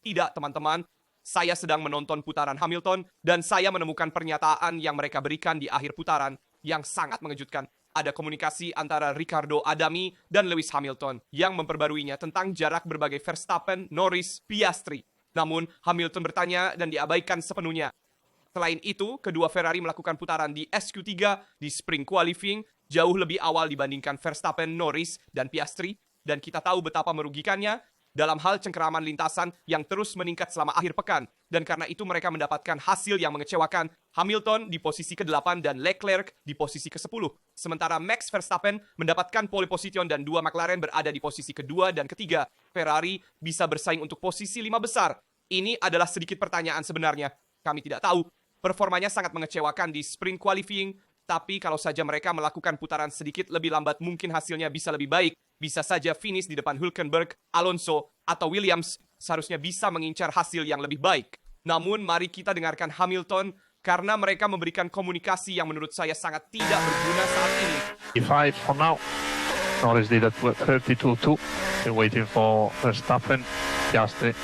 Tidak, teman-teman. Saya sedang menonton putaran Hamilton dan saya menemukan pernyataan yang mereka berikan di akhir putaran yang sangat mengejutkan. Ada komunikasi antara Ricciardo Adami dan Lewis Hamilton yang memperbaruinya tentang jarak berbagai Verstappen, Norris, Piastri. Namun, Hamilton bertanya dan diabaikan sepenuhnya. Selain itu, kedua Ferrari melakukan putaran di SQ3 di Spring Qualifying jauh lebih awal dibandingkan Verstappen, Norris, dan Piastri. Dan kita tahu betapa merugikannya dalam hal cengkeraman lintasan yang terus meningkat selama akhir pekan. Dan karena itu mereka mendapatkan hasil yang mengecewakan. Hamilton di posisi ke-8 dan Leclerc di posisi ke-10. Sementara Max Verstappen mendapatkan pole position dan dua McLaren berada di posisi kedua dan ketiga. Ferrari bisa bersaing untuk posisi 5 besar. Ini adalah sedikit pertanyaan sebenarnya. Kami tidak tahu. Performanya sangat mengecewakan di Spring Qualifying. Tapi kalau saja mereka melakukan putaran sedikit lebih lambat, mungkin hasilnya bisa lebih baik. Bisa saja finish di depan Hülkenberg, Alonso, atau Williams. Seharusnya bisa mengincar hasil yang lebih baik. Namun, mari kita dengarkan Hamilton karena mereka memberikan komunikasi yang menurut saya sangat tidak berguna saat ini. P5 for now. Norris did at 32.2. Been waiting for Verstappen. Piastri.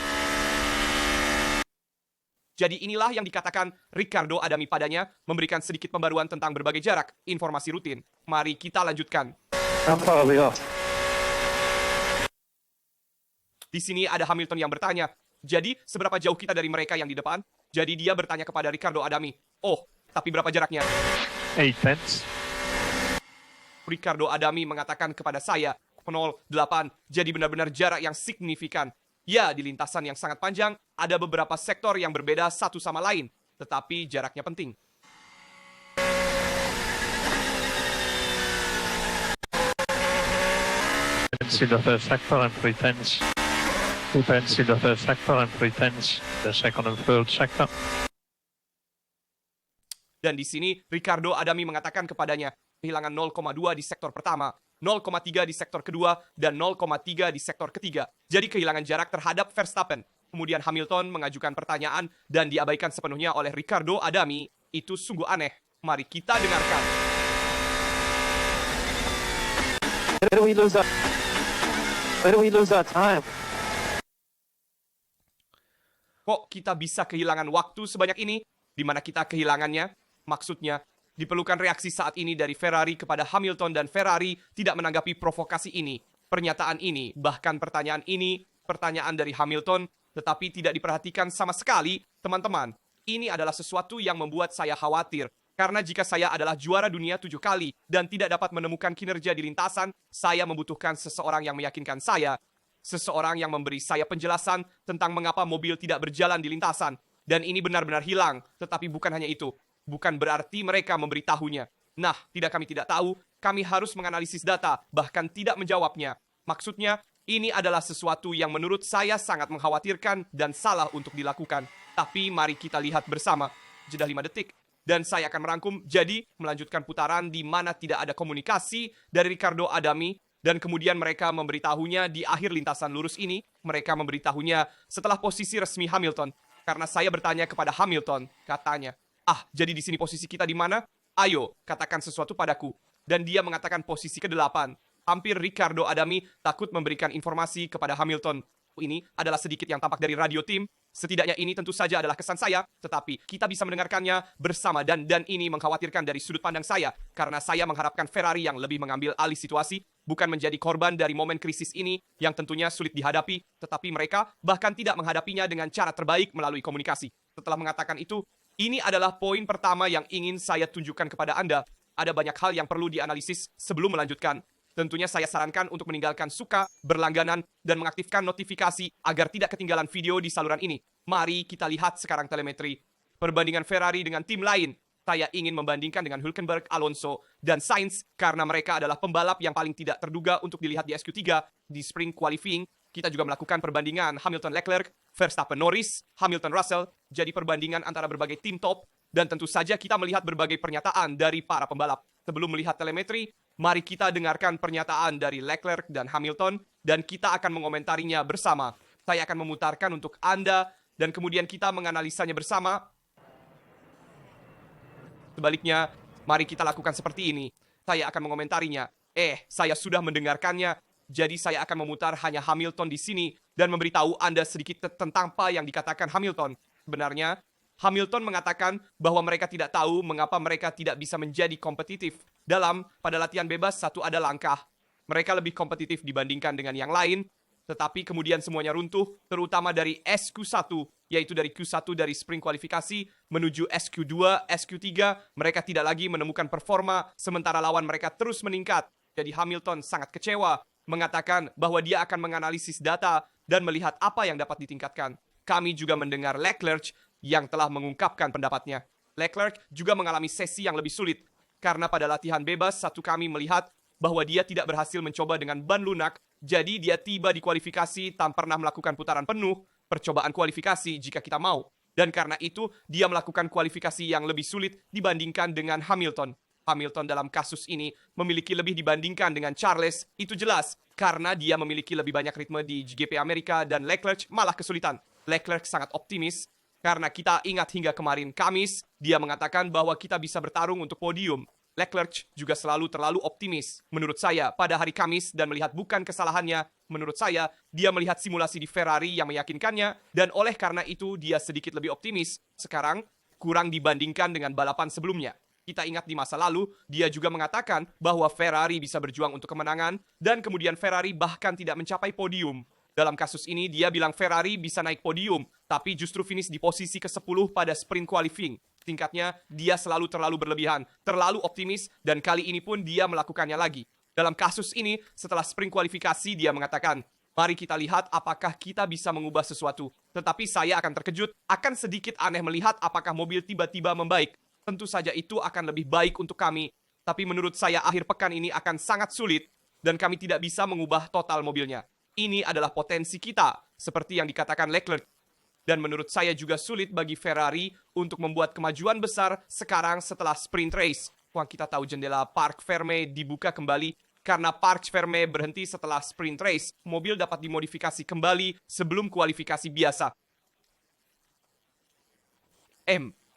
Jadi inilah yang dikatakan Ricciardo Adami padanya, memberikan sedikit pembaruan tentang berbagai jarak, informasi rutin. Mari kita lanjutkan. Di sini ada Hamilton yang bertanya, jadi seberapa jauh kita dari mereka yang di depan? Jadi dia bertanya kepada Ricciardo Adami, oh, tapi berapa jaraknya? 8 tenths. Ricciardo Adami mengatakan kepada saya, 0,8, jadi benar-benar jarak yang signifikan. Ya, di lintasan yang sangat panjang, ada beberapa sektor yang berbeda satu sama lain, tetapi jaraknya penting. In the first sector and 3 tenths. 2 tenths in the first sector and 3 tenths the second and third sector. Dan di sini, Ricciardo Adami mengatakan kepadanya, kehilangan 0,2 di sektor pertama, 0,3 di sektor kedua, dan 0,3 di sektor ketiga. Jadi kehilangan jarak terhadap Verstappen. Kemudian Hamilton mengajukan pertanyaan dan diabaikan sepenuhnya oleh Ricciardo Adami. Itu sungguh aneh. Mari kita dengarkan. Where do we lose that time? Kok kita bisa kehilangan waktu sebanyak ini? Di mana kita kehilangannya? Maksudnya, diperlukan reaksi saat ini dari Ferrari kepada Hamilton dan Ferrari tidak menanggapi provokasi ini, pernyataan ini, bahkan pertanyaan ini, pertanyaan dari Hamilton, tetapi tidak diperhatikan sama sekali, teman-teman. Ini adalah sesuatu yang membuat saya khawatir. Karena jika saya adalah juara dunia 7 kali dan tidak dapat menemukan kinerja di lintasan, saya membutuhkan seseorang yang meyakinkan saya. Seseorang yang memberi saya penjelasan tentang mengapa mobil tidak berjalan di lintasan. Dan ini benar-benar hilang, tetapi bukan hanya itu. Bukan berarti mereka memberitahunya. Nah, kami tidak tahu, kami harus menganalisis data, bahkan tidak menjawabnya. Maksudnya, ini adalah sesuatu yang menurut saya sangat mengkhawatirkan dan salah untuk dilakukan. Tapi mari kita lihat bersama. Jeda 5 detik. Dan saya akan merangkum, jadi melanjutkan putaran di mana tidak ada komunikasi dari Ricciardo Adami, dan kemudian mereka memberitahunya di akhir lintasan lurus ini, mereka memberitahunya setelah posisi resmi Hamilton. Karena saya bertanya kepada Hamilton, katanya, jadi di sini posisi kita di mana? Ayo, katakan sesuatu padaku. Dan dia mengatakan posisi ke-8. Hampir Ricciardo Adami takut memberikan informasi kepada Hamilton. Ini adalah sedikit yang tampak dari radio tim. Setidaknya ini tentu saja adalah kesan saya, tetapi kita bisa mendengarkannya bersama dan ini mengkhawatirkan dari sudut pandang saya, karena saya mengharapkan Ferrari yang lebih mengambil alih situasi, bukan menjadi korban dari momen krisis ini yang tentunya sulit dihadapi, tetapi mereka bahkan tidak menghadapinya dengan cara terbaik melalui komunikasi. Setelah mengatakan itu, ini adalah poin pertama yang ingin saya tunjukkan kepada Anda. Ada banyak hal yang perlu dianalisis sebelum melanjutkan. Tentunya saya sarankan untuk meninggalkan suka, berlangganan, dan mengaktifkan notifikasi agar tidak ketinggalan video di saluran ini. Mari kita lihat sekarang telemetri. Perbandingan Ferrari dengan tim lain. Saya ingin membandingkan dengan Hülkenberg, Alonso, dan Sainz karena mereka adalah pembalap yang paling tidak terduga untuk dilihat di SQ3 di Spring Qualifying. Kita juga melakukan perbandingan Hamilton Leclerc, Verstappen Norris, Hamilton Russell, jadi perbandingan antara berbagai tim top, dan tentu saja kita melihat berbagai pernyataan dari para pembalap. Sebelum melihat telemetri, mari kita dengarkan pernyataan dari Leclerc dan Hamilton, dan kita akan mengomentarinya bersama. Saya akan memutarkan untuk Anda, dan kemudian kita menganalisanya bersama. Sebaliknya, mari kita lakukan seperti ini. Saya akan mengomentarinya. Saya sudah mendengarkannya, jadi saya akan memutar hanya Hamilton di sini, dan memberitahu Anda sedikit tentang apa yang dikatakan Hamilton. Sebenarnya, Hamilton mengatakan bahwa mereka tidak tahu mengapa mereka tidak bisa menjadi kompetitif. Pada latihan bebas, satu ada langkah. Mereka lebih kompetitif dibandingkan dengan yang lain, tetapi kemudian semuanya runtuh, terutama dari SQ1, yaitu dari Q1 dari sprint kualifikasi menuju SQ2, SQ3, mereka tidak lagi menemukan performa, sementara lawan mereka terus meningkat. Jadi Hamilton sangat kecewa, mengatakan bahwa dia akan menganalisis data dan melihat apa yang dapat ditingkatkan. Kami juga mendengar Leclerc yang telah mengungkapkan pendapatnya. Leclerc juga mengalami sesi yang lebih sulit, karena pada latihan bebas satu kami melihat bahwa dia tidak berhasil mencoba dengan ban lunak, jadi dia tiba di kualifikasi tanpa pernah melakukan putaran penuh, percobaan kualifikasi jika kita mau. Dan karena itu, dia melakukan kualifikasi yang lebih sulit dibandingkan dengan Hamilton. Hamilton dalam kasus ini memiliki lebih dibandingkan dengan Charles, itu jelas, karena dia memiliki lebih banyak ritme di GP Amerika dan Leclerc malah kesulitan. Leclerc sangat optimis, karena kita ingat hingga kemarin Kamis, dia mengatakan bahwa kita bisa bertarung untuk podium. Leclerc juga selalu terlalu optimis. Menurut saya, pada hari Kamis dan melihat bukan kesalahannya, menurut saya, dia melihat simulasi di Ferrari yang meyakinkannya, dan oleh karena itu dia sedikit lebih optimis. Sekarang, kurang dibandingkan dengan balapan sebelumnya. Kita ingat di masa lalu, dia juga mengatakan bahwa Ferrari bisa berjuang untuk kemenangan, dan kemudian Ferrari bahkan tidak mencapai podium. Dalam kasus ini, dia bilang Ferrari bisa naik podium, tapi justru finish di posisi ke-10 pada sprint qualifying. Tingkatnya, dia selalu terlalu berlebihan, terlalu optimis, dan kali ini pun dia melakukannya lagi. Dalam kasus ini, setelah sprint kualifikasi, dia mengatakan, mari kita lihat apakah kita bisa mengubah sesuatu. Tetapi saya akan terkejut, akan sedikit aneh melihat apakah mobil tiba-tiba membaik. Tentu saja itu akan lebih baik untuk kami. Tapi menurut saya akhir pekan ini akan sangat sulit, dan kami tidak bisa mengubah total mobilnya. Ini adalah potensi kita, seperti yang dikatakan Leclerc. Dan menurut saya juga sulit bagi Ferrari untuk membuat kemajuan besar sekarang setelah sprint race. Wah, kita tahu jendela Parc Ferme dibuka kembali karena Parc Ferme berhenti setelah sprint race. Mobil dapat dimodifikasi kembali sebelum kualifikasi biasa.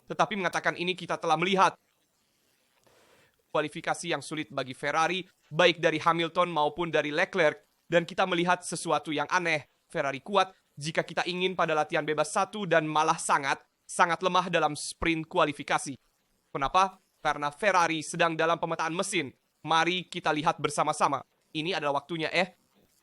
Tetapi mengatakan ini kita telah melihat kualifikasi yang sulit bagi Ferrari, baik dari Hamilton maupun dari Leclerc. Dan kita melihat sesuatu yang aneh. Ferrari kuat jika kita ingin pada latihan bebas 1 dan malah sangat lemah dalam sprint kualifikasi. Kenapa? Karena Ferrari sedang dalam pemetaan mesin. Mari kita lihat bersama-sama. Ini adalah waktunya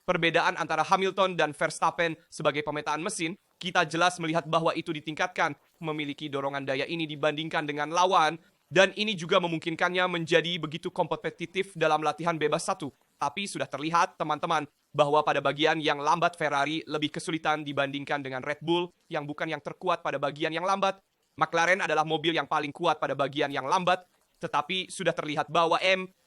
perbedaan antara Hamilton dan Verstappen sebagai pemetaan mesin, kita jelas melihat bahwa itu ditingkatkan, memiliki dorongan daya ini dibandingkan dengan lawan, dan ini juga memungkinkannya menjadi begitu kompetitif dalam latihan bebas 1. Tapi sudah terlihat, teman-teman, bahwa pada bagian yang lambat Ferrari lebih kesulitan dibandingkan dengan Red Bull, yang bukan yang terkuat pada bagian yang lambat. McLaren adalah mobil yang paling kuat pada bagian yang lambat, tetapi sudah terlihat bahwa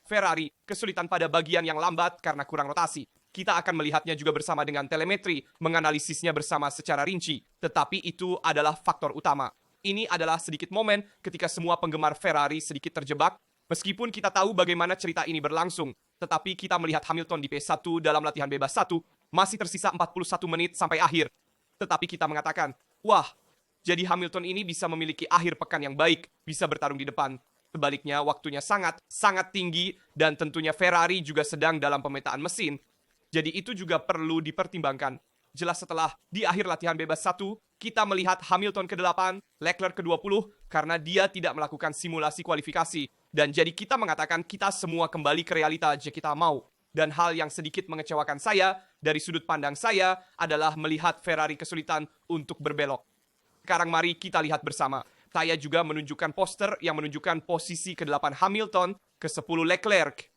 Ferrari kesulitan pada bagian yang lambat karena kurang rotasi. Kita akan melihatnya juga bersama dengan telemetri, menganalisisnya bersama secara rinci. Tetapi itu adalah faktor utama. Ini adalah sedikit momen ketika semua penggemar Ferrari sedikit terjebak. Meskipun kita tahu bagaimana cerita ini berlangsung, tetapi kita melihat Hamilton di P1 dalam latihan bebas 1, masih tersisa 41 menit sampai akhir. Tetapi kita mengatakan, wah, jadi Hamilton ini bisa memiliki akhir pekan yang baik, bisa bertarung di depan. Sebaliknya, waktunya sangat tinggi, dan tentunya Ferrari juga sedang dalam pemetaan mesin. Jadi itu juga perlu dipertimbangkan. Jelas setelah di akhir latihan bebas 1, kita melihat Hamilton ke-8, Leclerc ke-20, karena dia tidak melakukan simulasi kualifikasi. Dan jadi kita mengatakan kita semua kembali ke realita jika kita mau. Dan hal yang sedikit mengecewakan saya, dari sudut pandang saya, adalah melihat Ferrari kesulitan untuk berbelok. Sekarang mari kita lihat bersama. Saya juga menunjukkan poster yang menunjukkan posisi ke-8 Hamilton, ke-10 Leclerc.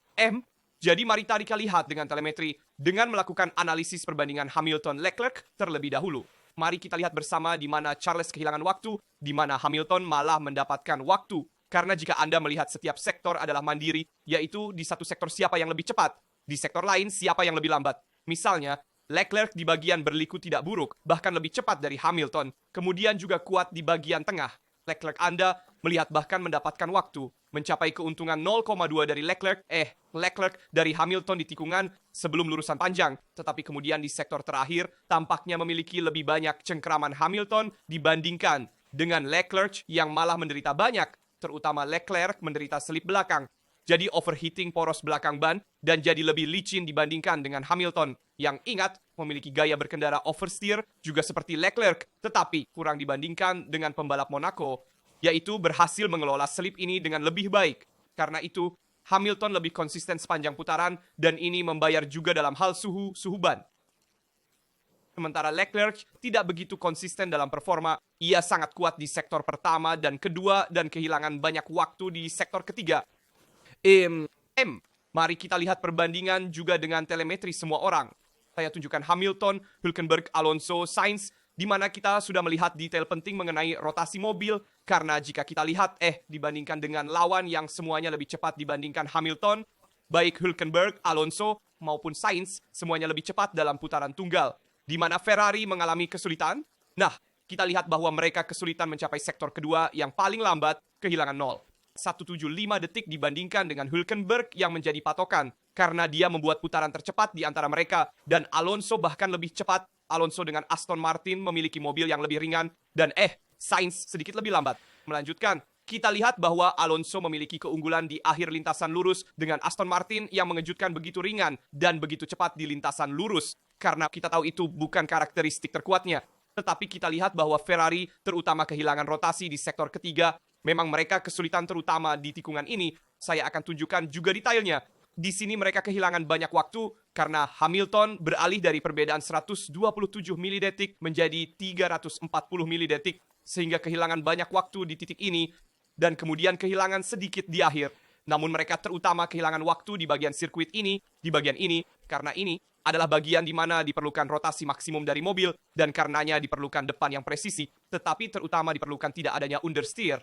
Jadi mari kita lihat dengan telemetri, dengan melakukan analisis perbandingan Hamilton-Leclerc terlebih dahulu. Mari kita lihat bersama di mana Charles kehilangan waktu, di mana Hamilton malah mendapatkan waktu. Karena jika Anda melihat setiap sektor adalah mandiri, yaitu di satu sektor siapa yang lebih cepat, di sektor lain siapa yang lebih lambat. Misalnya, Leclerc di bagian berliku tidak buruk, bahkan lebih cepat dari Hamilton. Kemudian juga kuat di bagian tengah. Leclerc Anda melihat bahkan mendapatkan waktu, mencapai keuntungan 0,2 dari Leclerc dari Hamilton di tikungan sebelum lurusan panjang. Tetapi kemudian di sektor terakhir, tampaknya memiliki lebih banyak cengkraman Hamilton dibandingkan dengan Leclerc yang malah menderita banyak, terutama Leclerc menderita selip belakang. jadi overheating poros belakang ban, dan jadi lebih licin dibandingkan dengan Hamilton. Yang ingat, memiliki gaya berkendara oversteer juga seperti Leclerc, tetapi kurang dibandingkan dengan pembalap Monaco, yaitu berhasil mengelola selip ini dengan lebih baik. Karena itu, Hamilton lebih konsisten sepanjang putaran, dan ini membayar juga dalam hal suhu ban. Sementara Leclerc tidak begitu konsisten dalam performa, ia sangat kuat di sektor pertama dan kedua, dan kehilangan banyak waktu di sektor ketiga. Mari kita lihat perbandingan juga dengan telemetri semua orang. Saya tunjukkan Hamilton, Hülkenberg, Alonso, Sainz, di mana kita sudah melihat detail penting mengenai rotasi mobil, karena jika kita lihat, dibandingkan dengan lawan yang semuanya lebih cepat dibandingkan Hamilton, baik Hülkenberg, Alonso, maupun Sainz, semuanya lebih cepat dalam putaran tunggal. Di mana Ferrari mengalami kesulitan? Nah, kita lihat bahwa mereka kesulitan mencapai sektor kedua yang paling lambat, kehilangan 175 detik dibandingkan dengan Hülkenberg yang menjadi patokan, karena dia membuat putaran tercepat di antara mereka, dan Alonso bahkan lebih cepat. Alonso dengan Aston Martin memiliki mobil yang lebih ringan, dan Sainz sedikit lebih lambat. Melanjutkan, kita lihat bahwa Alonso memiliki keunggulan di akhir lintasan lurus dengan Aston Martin yang mengejutkan begitu ringan dan begitu cepat di lintasan lurus, karena kita tahu itu bukan karakteristik terkuatnya. Tetapi kita lihat bahwa Ferrari terutama kehilangan rotasi di sektor ketiga. Memang mereka kesulitan terutama di tikungan ini. Saya akan tunjukkan juga detailnya. Di sini mereka kehilangan banyak waktu karena Hamilton beralih dari perbedaan 127 milidetik menjadi 340 milidetik, sehingga kehilangan banyak waktu di titik ini dan kemudian kehilangan sedikit di akhir. Namun mereka terutama kehilangan waktu di bagian sirkuit ini, di bagian ini, karena ini adalah bagian di mana diperlukan rotasi maksimum dari mobil dan karenanya diperlukan depan yang presisi, tetapi terutama diperlukan tidak adanya understeer.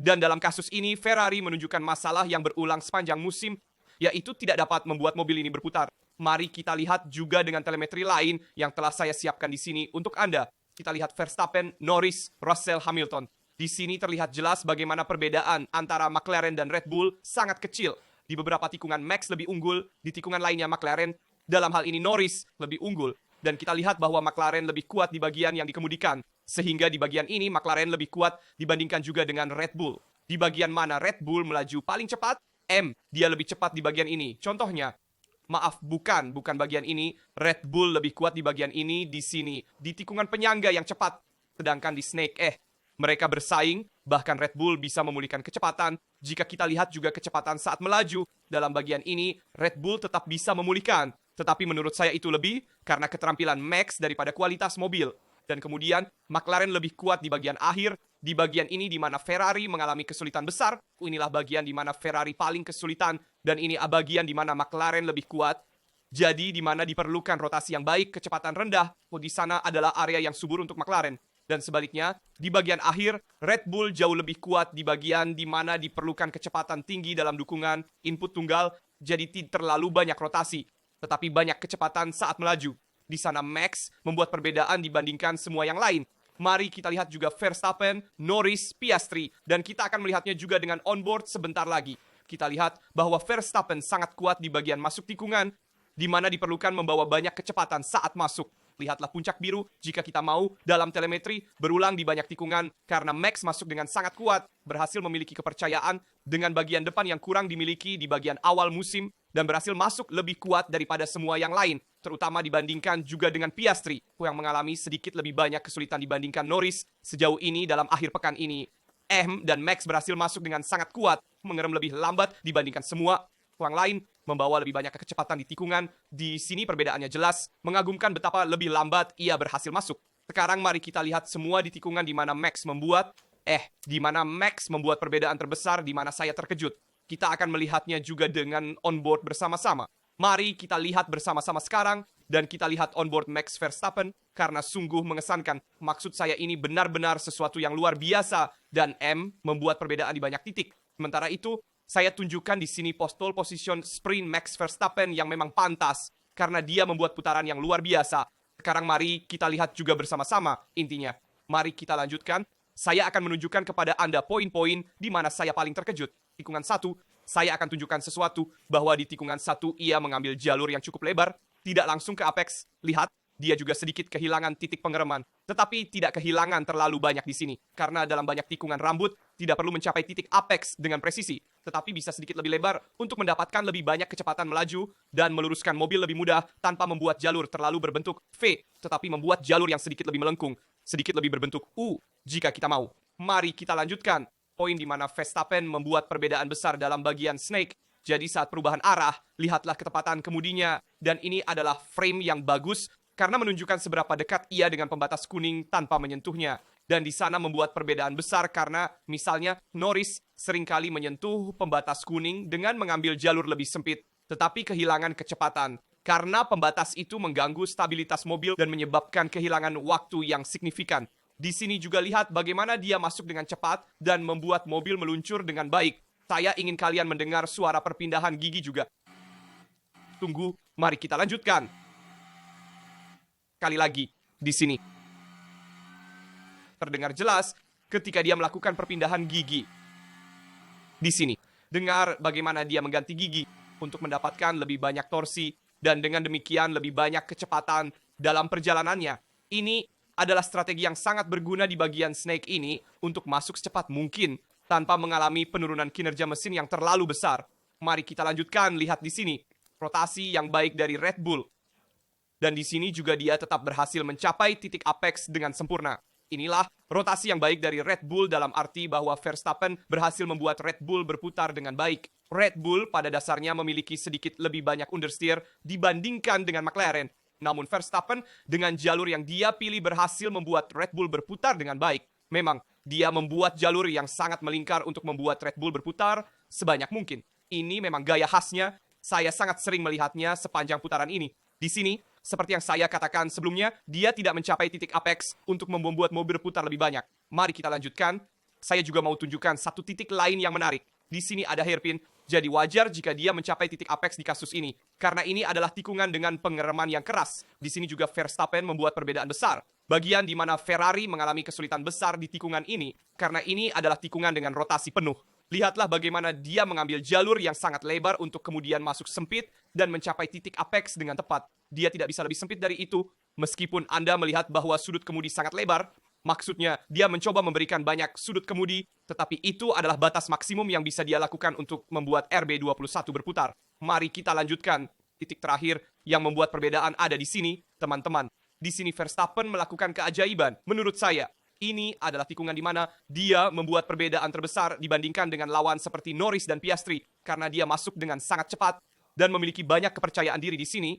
Dan dalam kasus ini, Ferrari menunjukkan masalah yang berulang sepanjang musim, yaitu tidak dapat membuat mobil ini berputar. Mari kita lihat juga dengan telemetri lain yang telah saya siapkan di sini untuk Anda. Kita lihat Verstappen, Norris, Russell, Hamilton. Di sini terlihat jelas bagaimana perbedaan antara McLaren dan Red Bull sangat kecil. Di beberapa tikungan Max lebih unggul, di tikungan lainnya McLaren, dalam hal ini Norris lebih unggul. Dan kita lihat bahwa McLaren lebih kuat di bagian yang dikemudikan. Sehingga di bagian ini McLaren lebih kuat dibandingkan juga dengan Red Bull. Di bagian mana Red Bull melaju paling cepat? Dia lebih cepat di bagian ini. Contohnya, bukan bagian ini. Red Bull lebih kuat di bagian ini, di sini. Di tikungan penyangga yang cepat. Sedangkan di Snake, mereka bersaing, bahkan Red Bull bisa memulihkan kecepatan. Jika kita lihat juga kecepatan saat melaju, dalam bagian ini, Red Bull tetap bisa memulihkan. Tetapi menurut saya itu lebih karena keterampilan Max daripada kualitas mobil. Dan kemudian, McLaren lebih kuat di bagian akhir. Di bagian ini di mana Ferrari mengalami kesulitan besar. Inilah bagian di mana Ferrari paling kesulitan. Dan ini bagian di mana McLaren lebih kuat. Jadi di mana diperlukan rotasi yang baik, kecepatan rendah. Di sana adalah area yang subur untuk McLaren. Dan sebaliknya, di bagian akhir, Red Bull jauh lebih kuat di bagian di mana diperlukan kecepatan tinggi dalam dukungan input tunggal. Jadi tidak terlalu banyak rotasi. Tetapi banyak kecepatan saat melaju. Di sana Max membuat perbedaan dibandingkan semua yang lain. Mari kita lihat juga Verstappen, Norris, Piastri. Dan kita akan melihatnya juga dengan onboard sebentar lagi. Kita lihat bahwa Verstappen sangat kuat di bagian masuk tikungan, di mana diperlukan membawa banyak kecepatan saat masuk. Lihatlah puncak biru jika kita mau dalam telemetri berulang di banyak tikungan karena Max masuk dengan sangat kuat, berhasil memiliki kepercayaan dengan bagian depan yang kurang dimiliki di bagian awal musim dan berhasil masuk lebih kuat daripada semua yang lain, terutama dibandingkan juga dengan Piastri yang mengalami sedikit lebih banyak kesulitan dibandingkan Norris sejauh ini dalam akhir pekan ini. Dan Max berhasil masuk dengan sangat kuat, mengerem lebih lambat dibandingkan semua yang lain, membawa lebih banyak kecepatan di tikungan. Di sini perbedaannya jelas, mengagumkan betapa lebih lambat ia berhasil masuk. Sekarang mari kita lihat semua di tikungan di mana Max membuat, di mana Max membuat perbedaan terbesar di mana saya terkejut. Kita akan melihatnya juga dengan onboard bersama-sama. Mari kita lihat bersama-sama sekarang, dan kita lihat onboard Max Verstappen, karena sungguh mengesankan. Maksud saya ini benar-benar sesuatu yang luar biasa, dan membuat perbedaan di banyak titik. Sementara itu, saya tunjukkan di sini pole position sprint Max Verstappen yang memang pantas, karena dia membuat putaran yang luar biasa. Sekarang mari kita lihat juga bersama-sama intinya. Mari kita lanjutkan. Saya akan menunjukkan kepada Anda poin-poin di mana saya paling terkejut. Tikungan 1, saya akan tunjukkan sesuatu bahwa di tikungan 1 ia mengambil jalur yang cukup lebar, tidak langsung ke apex. Lihat, Dia juga sedikit kehilangan titik pengereman, tetapi tidak kehilangan terlalu banyak di sini. Karena dalam banyak tikungan rambut, tidak perlu mencapai titik apex dengan presisi, tetapi bisa sedikit lebih lebar untuk mendapatkan lebih banyak kecepatan melaju dan meluruskan mobil lebih mudah tanpa membuat jalur terlalu berbentuk V, tetapi membuat jalur yang sedikit lebih melengkung, sedikit lebih berbentuk U jika kita mau. Mari kita lanjutkan. Poin di mana Verstappen membuat perbedaan besar dalam bagian snake. Jadi saat perubahan arah, lihatlah ketepatan kemudinya. Dan ini adalah frame yang bagus karena menunjukkan seberapa dekat ia dengan pembatas kuning tanpa menyentuhnya. Dan di sana membuat perbedaan besar karena misalnya Norris seringkali menyentuh pembatas kuning dengan mengambil jalur lebih sempit, tetapi kehilangan kecepatan. Karena pembatas itu mengganggu stabilitas mobil dan menyebabkan kehilangan waktu yang signifikan. Di sini juga lihat bagaimana dia masuk dengan cepat dan membuat mobil meluncur dengan baik. Saya ingin kalian mendengar suara perpindahan gigi juga. Tunggu, mari kita lanjutkan. Sekali lagi, di sini. Terdengar jelas ketika dia melakukan perpindahan gigi. Di sini. Dengar bagaimana dia mengganti gigi untuk mendapatkan lebih banyak torsi dan dengan demikian lebih banyak kecepatan dalam perjalanannya. Ini adalah strategi yang sangat berguna di bagian snake ini untuk masuk secepat mungkin tanpa mengalami penurunan kinerja mesin yang terlalu besar. Mari kita lanjutkan, lihat di sini. Rotasi yang baik dari Red Bull. Dan di sini juga dia tetap berhasil mencapai titik apex dengan sempurna. Inilah rotasi yang baik dari Red Bull dalam arti bahwa Verstappen berhasil membuat Red Bull berputar dengan baik. Red Bull pada dasarnya memiliki sedikit lebih banyak understeer dibandingkan dengan McLaren. Namun Verstappen dengan jalur yang dia pilih berhasil membuat Red Bull berputar dengan baik. Memang, dia membuat jalur yang sangat melingkar untuk membuat Red Bull berputar sebanyak mungkin. Ini memang gaya khasnya. Saya sangat sering melihatnya sepanjang putaran ini. Di sini, seperti yang saya katakan sebelumnya, dia tidak mencapai titik apex untuk membuat mobil berputar lebih banyak. Mari kita lanjutkan. Saya juga mau tunjukkan satu titik lain yang menarik. Di sini ada hairpin, jadi wajar jika dia mencapai titik apex di kasus ini. Karena ini adalah tikungan dengan pengereman yang keras. Di sini juga Verstappen membuat perbedaan besar. Bagian di mana Ferrari mengalami kesulitan besar di tikungan ini, karena ini adalah tikungan dengan rotasi penuh. Lihatlah bagaimana dia mengambil jalur yang sangat lebar untuk kemudian masuk sempit dan mencapai titik apex dengan tepat. Dia tidak bisa lebih sempit dari itu, meskipun Anda melihat bahwa sudut kemudi sangat lebar. Maksudnya, dia mencoba memberikan banyak sudut kemudi, tetapi itu adalah batas maksimum yang bisa dia lakukan untuk membuat RB21 berputar. Mari kita lanjutkan. Titik terakhir yang membuat perbedaan ada di sini, teman-teman. Di sini Verstappen melakukan keajaiban, menurut saya. Ini adalah tikungan di mana dia membuat perbedaan terbesar dibandingkan dengan lawan seperti Norris dan Piastri, karena dia masuk dengan sangat cepat dan memiliki banyak kepercayaan diri di sini.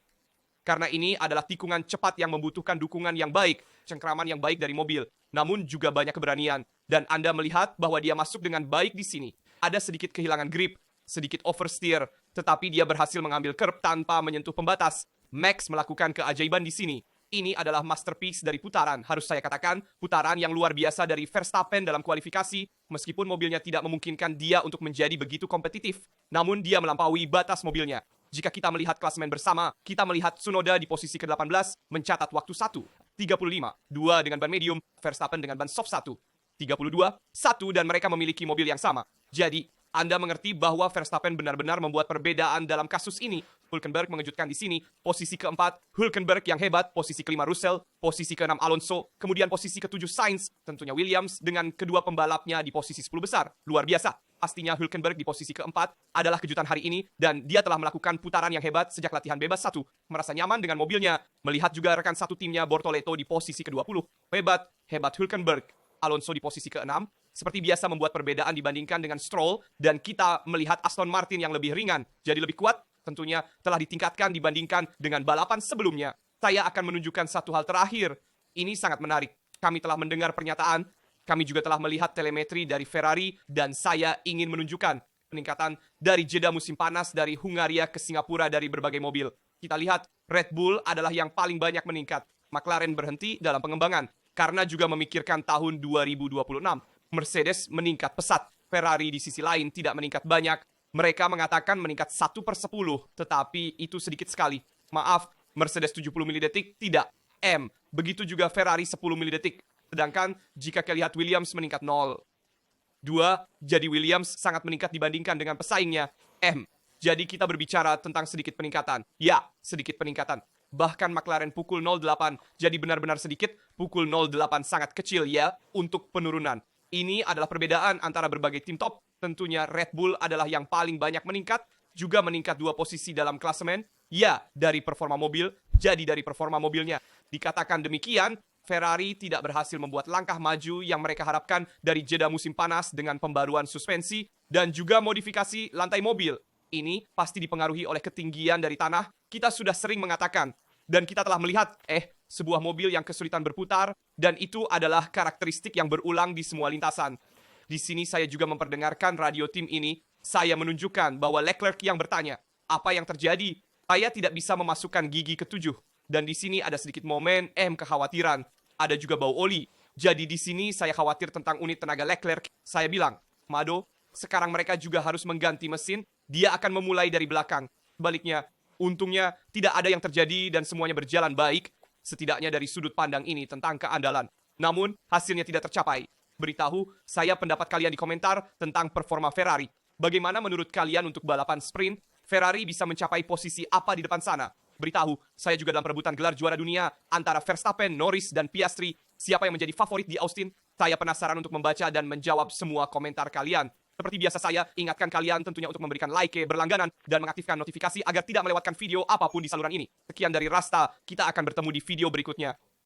Karena ini adalah tikungan cepat yang membutuhkan dukungan yang baik, cengkraman yang baik dari mobil, namun juga banyak keberanian. Dan Anda melihat bahwa dia masuk dengan baik di sini. Ada sedikit kehilangan grip, sedikit oversteer, tetapi dia berhasil mengambil curb tanpa menyentuh pembatas. Max melakukan keajaiban di sini. Ini adalah masterpiece dari putaran, harus saya katakan, putaran yang luar biasa dari Verstappen dalam kualifikasi, meskipun mobilnya tidak memungkinkan dia untuk menjadi begitu kompetitif. Namun dia melampaui batas mobilnya. Jika kita melihat klasemen bersama, kita melihat Tsunoda di posisi ke-18 mencatat waktu 1:35, 2 dengan ban medium, Verstappen dengan ban soft 1:32, 1 dan mereka memiliki mobil yang sama. Jadi, Anda mengerti bahwa Verstappen benar-benar membuat perbedaan dalam kasus ini. Hülkenberg mengejutkan di sini. Posisi ke-4, Hülkenberg yang hebat. Posisi ke-5, Russell. Posisi ke-6, Alonso. Kemudian posisi ke-7, Sainz. Tentunya Williams dengan kedua pembalapnya di posisi 10 besar. Luar biasa. Pastinya Hülkenberg di posisi ke-4 adalah kejutan hari ini. Dan dia telah melakukan putaran yang hebat sejak latihan bebas 1. Merasa nyaman dengan mobilnya. Melihat juga rekan satu timnya Bortoleto di posisi ke-20. Hebat Hülkenberg. Alonso di posisi ke-6. Seperti biasa membuat perbedaan dibandingkan dengan Stroll, dan kita melihat Aston Martin yang lebih ringan, jadi lebih kuat, tentunya telah ditingkatkan dibandingkan dengan balapan sebelumnya. Saya akan menunjukkan satu hal terakhir. Ini sangat menarik. Kami telah mendengar pernyataan, kami juga telah melihat telemetri dari Ferrari, dan saya ingin menunjukkan peningkatan dari jeda musim panas dari Hungaria ke Singapura dari berbagai mobil. Kita lihat Red Bull adalah yang paling banyak meningkat. McLaren berhenti dalam pengembangan, karena juga memikirkan tahun 2026. Mercedes meningkat pesat. Ferrari di sisi lain tidak meningkat banyak. Mereka mengatakan meningkat 1/10, tetapi itu sedikit sekali. Maaf, Mercedes 70 milidetik, tidak. M. Begitu juga Ferrari 10 milidetik. Sedangkan jika kita lihat Williams meningkat 0,2, jadi Williams sangat meningkat dibandingkan dengan pesaingnya, M. Jadi kita berbicara tentang sedikit peningkatan. Ya, sedikit peningkatan. bahkan McLaren pukul 08. Jadi benar-benar sedikit, pukul 08 sangat kecil ya untuk penurunan. Ini adalah perbedaan antara berbagai tim top. Tentunya Red Bull adalah yang paling banyak meningkat, juga meningkat 2 posisi dalam klasemen. Ya, dari performa mobil, jadi dari performa mobilnya. Dikatakan demikian, Ferrari tidak berhasil membuat langkah maju yang mereka harapkan dari jeda musim panas dengan pembaruan suspensi dan juga modifikasi lantai mobil. Ini pasti dipengaruhi oleh ketinggian dari tanah. Kita sudah sering mengatakan, dan kita telah melihat, sebuah mobil yang kesulitan berputar, dan itu adalah karakteristik yang berulang di semua lintasan. Di sini saya juga memperdengarkan radio tim ini, saya menunjukkan bahwa Leclerc yang bertanya, apa yang terjadi? Saya tidak bisa memasukkan gigi ketujuh. Dan di sini ada sedikit momen kekhawatiran. Ada juga bau oli. Jadi di sini saya khawatir tentang unit tenaga Leclerc. Saya bilang, Mado, sekarang mereka juga harus mengganti mesin. Dia akan memulai dari belakang. Sebaliknya, untungnya tidak ada yang terjadi dan semuanya berjalan baik. Setidaknya dari sudut pandang ini tentang keandalan. Namun, hasilnya tidak tercapai. Beritahu saya pendapat kalian di komentar tentang performa Ferrari. Bagaimana menurut kalian untuk balapan sprint? Ferrari bisa mencapai posisi apa di depan sana? Beritahu, saya juga dalam perebutan gelar juara dunia antara Verstappen, Norris, dan Piastri. Siapa yang menjadi favorit di Austin? Saya penasaran untuk membaca dan menjawab semua komentar kalian. Seperti biasa saya ingatkan kalian tentunya untuk memberikan like berlangganan dan mengaktifkan notifikasi agar tidak melewatkan video apapun di saluran ini. Sekian dari Rasta, kita akan bertemu di video berikutnya.